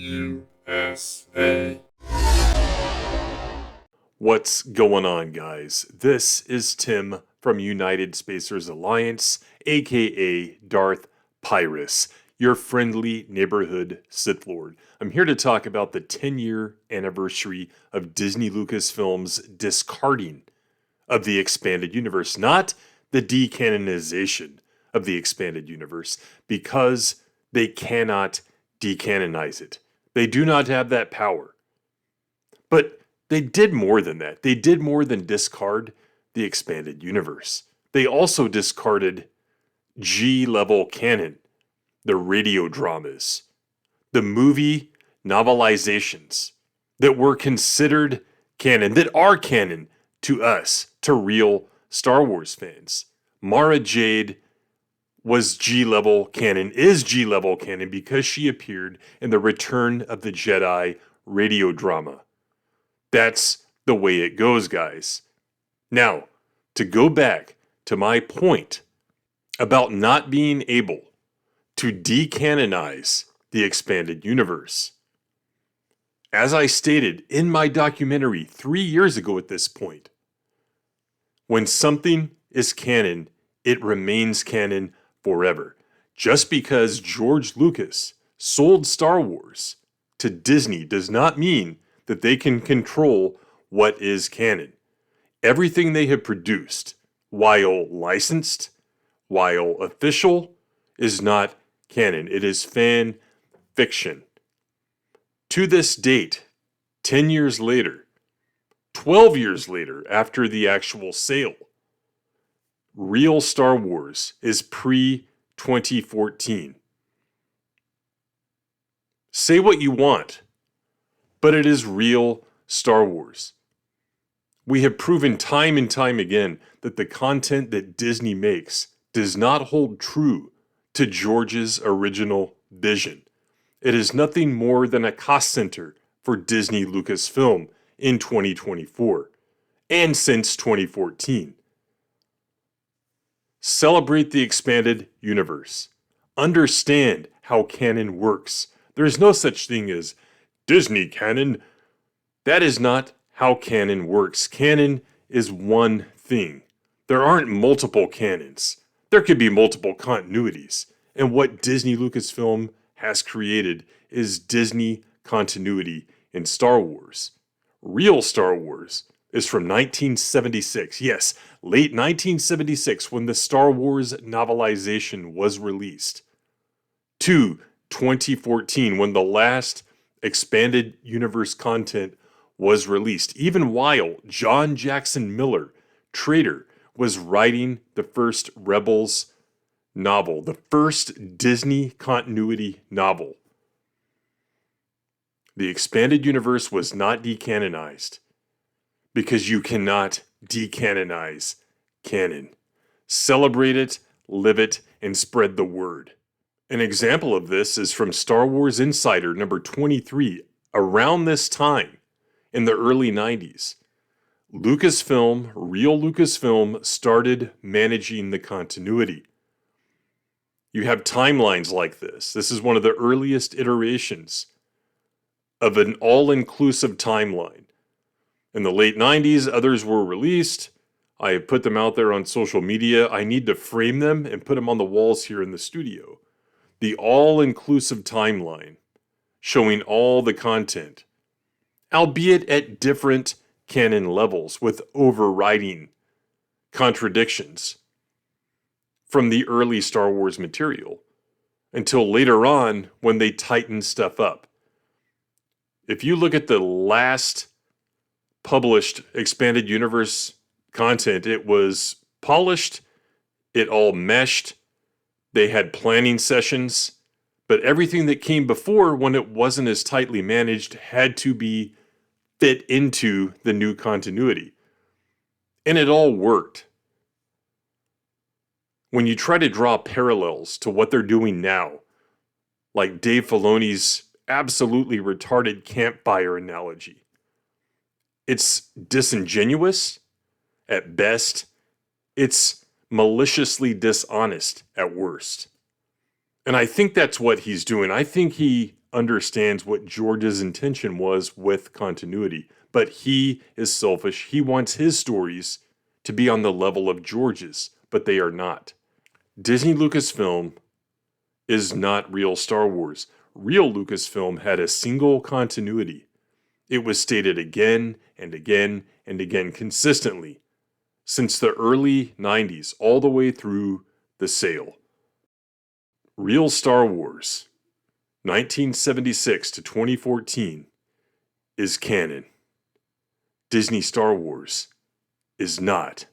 USA. What's going on, guys? This is Tim from United Spacers Alliance, aka Darth Pyrus, your friendly neighborhood Sith Lord. I'm here to talk about the 10-year anniversary of Disney Lucasfilm's discarding of the expanded universe, not the decanonization of the expanded universe, because they cannot decanonize it. They do not have that power. But they did more than that. They did more than discard the expanded universe. They also discarded G-level canon, the radio dramas, the movie novelizations that were considered canon, that are canon to us, to real Star Wars fans. Mara Jade was G-level canon, is G-level canon because she appeared in the Return of the Jedi radio drama. That's the way it goes, guys. Now, to go back to my point about not being able to decanonize the expanded universe. As I stated in my documentary 3 years ago at this point, when something is canon, it remains canon forever. Just because George Lucas sold Star Wars to Disney does not mean that they can control what is canon. Everything they have produced, while licensed, while official, is not canon. It is fan fiction. To this date, 10 years later, 12 years later after the actual sale, real Star Wars is pre-2014. Say what you want, but it is real Star Wars. We have proven time and time again that the content that Disney makes does not hold true to George's original vision. It is nothing more than a cost center for Disney Lucasfilm in 2024 and since 2014. Celebrate the expanded universe. Understand how canon works. There is no such thing as Disney canon. That is not how canon works. Canon is one thing. There aren't multiple canons. There could be multiple continuities. And what Disney Lucasfilm has created is Disney continuity in Star Wars. Real Star Wars is from 1976. Yes, late 1976 when the Star Wars novelization was released, to 2014 when the last expanded universe content was released, even while John Jackson Miller, traitor, was writing the first Rebels novel, the first Disney continuity novel. The expanded universe was not decanonized because you cannot decanonize canon. Celebrate it, live it, and spread the word. An example of this is from Star Wars Insider number 23. Around this time, in the early 90s, Lucasfilm, real Lucasfilm, started managing the continuity. You have timelines like this. This is one of the earliest iterations of an all-inclusive timeline. In the late 90s, others were released. I have put them out there on social media. I need to frame them and put them on the walls here in the studio. The all-inclusive timeline, showing all the content, albeit at different canon levels with overriding contradictions from the early Star Wars material, until later on when they tighten stuff up. If you look at the last published expanded universe content, it was polished, it all meshed, they had planning sessions, but everything that came before, when it wasn't as tightly managed, had to be fit into the new continuity. And it all worked. When you try to draw parallels to what they're doing now, like Dave Filoni's absolutely retarded campfire analogy, it's disingenuous at best. It's maliciously dishonest at worst. And I think that's what he's doing. I think he understands what George's intention was with continuity, but he is selfish. He wants his stories to be on the level of George's, but they are not. Disney Lucasfilm is not real Star Wars. Real Lucasfilm had a single continuity. It was stated again and again and again consistently since the early 90s all the way through the sale. Real Star Wars, 1976 to 2014, is canon. Disney Star Wars is not.